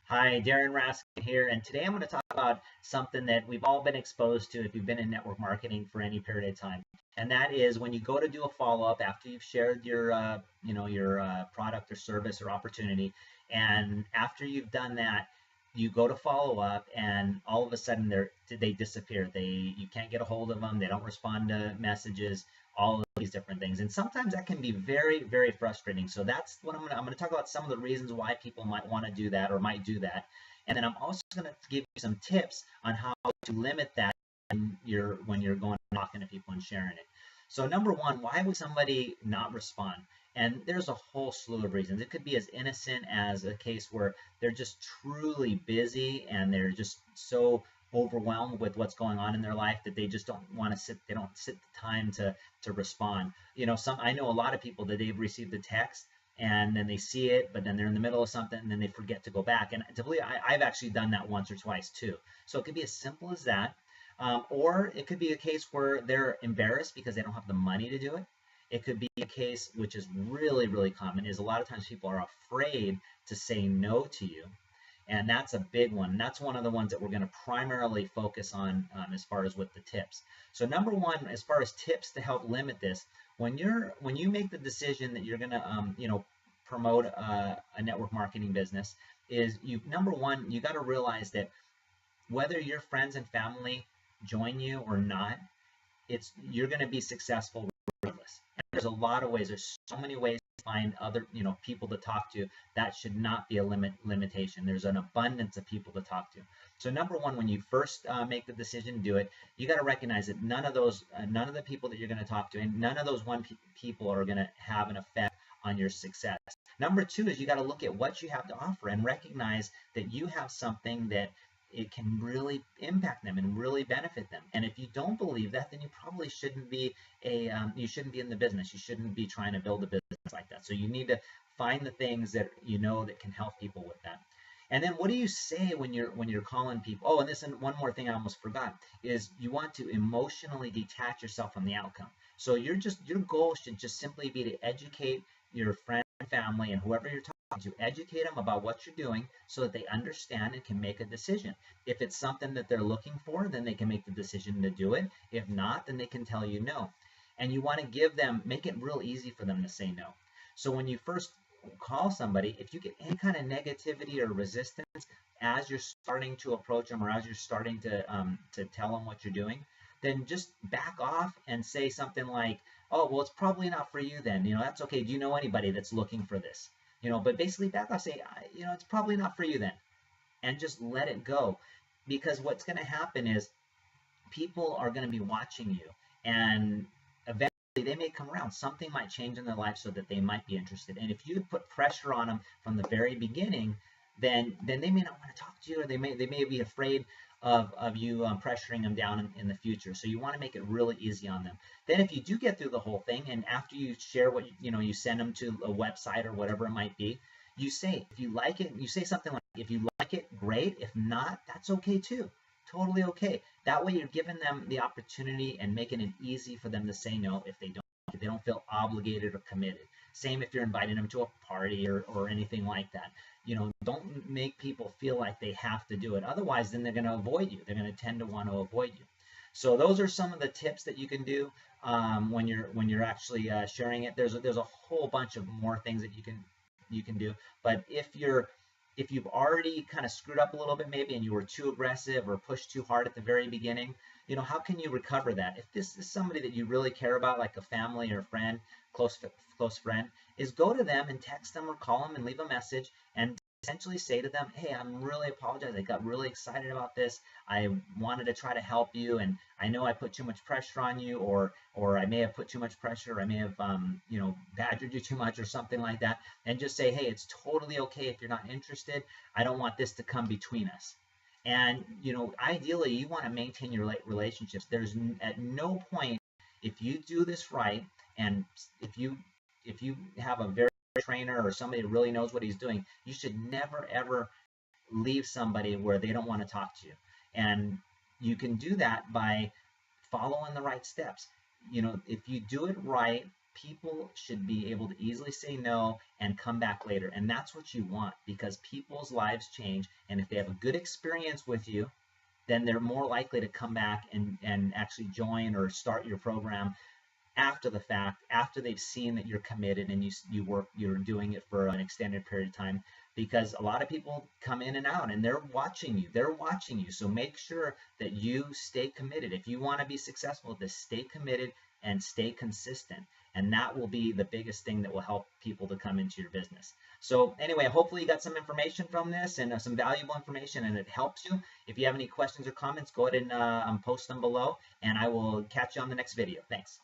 Hi, Darren Raskin here, and today I'm going to talk about something that we've all been exposed to if you've been in network marketing for any period of time, and that is when you go to do a follow-up after you've shared your product or service or opportunity, and after you've done that, you go to follow up, and all of a sudden they disappear. You can't get a hold of them. They don't respond to messages. All of these different things, and sometimes that can be very, very frustrating. So that's what I'm going to talk about some of the reasons why people might want to do that or might do that, and then I'm also going to give you some tips on how to limit that when you're going and talking to people and sharing it. So number one, why would somebody not respond? And there's a whole slew of reasons. It could be as innocent as a case where they're just truly busy and they're just so overwhelmed with what's going on in their life that they just don't want to sit. They don't sit the time to respond. I know a lot of people that they've received the text and then they see it, but then they're in the middle of something and then they forget to go back. And to believe, I've actually done that once or twice too. So it could be as simple as that. Or it could be a case where they're embarrassed because they don't have the money to do it. It could be a case, which is really, really common, is a lot of times people are afraid to say no to you. And that's a big one. And that's one of the ones that we're going to primarily focus on as far as with the tips. So number one, as far as tips to help limit this, when you make the decision that you're going to promote a network marketing business, is you number one, you got to realize that whether your friends and family join you or not, you're going to be successful regardless. And there's a lot of ways. There's so many ways to find other people to talk to. That should not be a limitation. There's an abundance of people to talk to. So number one, when you first make the decision to do it, you got to recognize that none of the people that you're going to talk to, and none of those people are going to have an effect on your success. Number two is you got to look at what you have to offer and recognize that you have something that it can really impact them and really benefit them. And if you don't believe that, then you probably shouldn't be you shouldn't be in the business. You shouldn't be trying to build a business like that. So you need to find the things that you know that can help people with that. And then what do you say when you're calling people? Oh, and one more thing I almost forgot is you want to emotionally detach yourself from the outcome. So your goal should just simply be to educate your friend, family, and whoever you're talking to, educate them about what you're doing so that they understand and can make a decision. If it's something that they're looking for, then they can make the decision to do it. If not, then they can tell you no. And you want to make it real easy for them to say no. So when you first call somebody, if you get any kind of negativity or resistance as you're starting to approach them or as you're starting to tell them what you're doing, then just back off and say something like, "Oh, well, it's probably not for you then. That's okay. Do you know anybody that's looking for this?" But basically back off, say, "It's probably not for you then," and just let it go, because what's going to happen is people are going to be watching you, and eventually they may come around. Something might change in their life so that they might be interested. And if you put pressure on them from the very beginning, then they may not want to talk to you, or they may be afraid of you pressuring them down in the future. So you want to make it really easy on them. Then if you do get through the whole thing, and after you share what you send them to a website or whatever it might be, you say, if you like it, you say something like, "If you like it, great. If not, that's okay too. Totally okay." That way you're giving them the opportunity and making it easy for them to say no if they don't feel obligated or committed. Same if you're inviting them to a party or anything like that. Don't make people feel like they have to do it. Otherwise, then they're going to avoid you. They're going to tend to want to avoid you. So those are some of the tips that you can do when you're actually sharing it. There's a whole bunch of more things that you can do. But if you've already kind of screwed up a little bit maybe, and you were too aggressive or pushed too hard at the very beginning, how can you recover that? If this is somebody that you really care about, like a family or friend, close friend, is go to them and text them or call them and leave a message and essentially say to them, "Hey, I'm really apologize. I got really excited about this. I wanted to try to help you, and I know I put too much pressure on you, or I may have put too much pressure. I may have badgered you too much or something like that." And just say, "Hey, it's totally okay if you're not interested. I don't want this to come between us." And ideally, you want to maintain your relationships. There's at no point, if you do this right, and if you have a very trainer or somebody who really knows what he's doing, you should never ever leave somebody where they don't want to talk to you. And you can do that by following the right steps. If you do it right, people should be able to easily say no and come back later. And that's what you want, because people's lives change. And if they have a good experience with you, then they're more likely to come back and actually join or start your program after the fact, after they've seen that you're committed and you're doing it for an extended period of time. Because a lot of people come in and out and they're watching you. So make sure that you stay committed. If you want to be successful at this, stay committed and stay consistent. And that will be the biggest thing that will help people to come into your business. So anyway, hopefully you got some information from this and some valuable information, and it helps you. If you have any questions or comments, go ahead and post them below, and I will catch you on the next video. Thanks.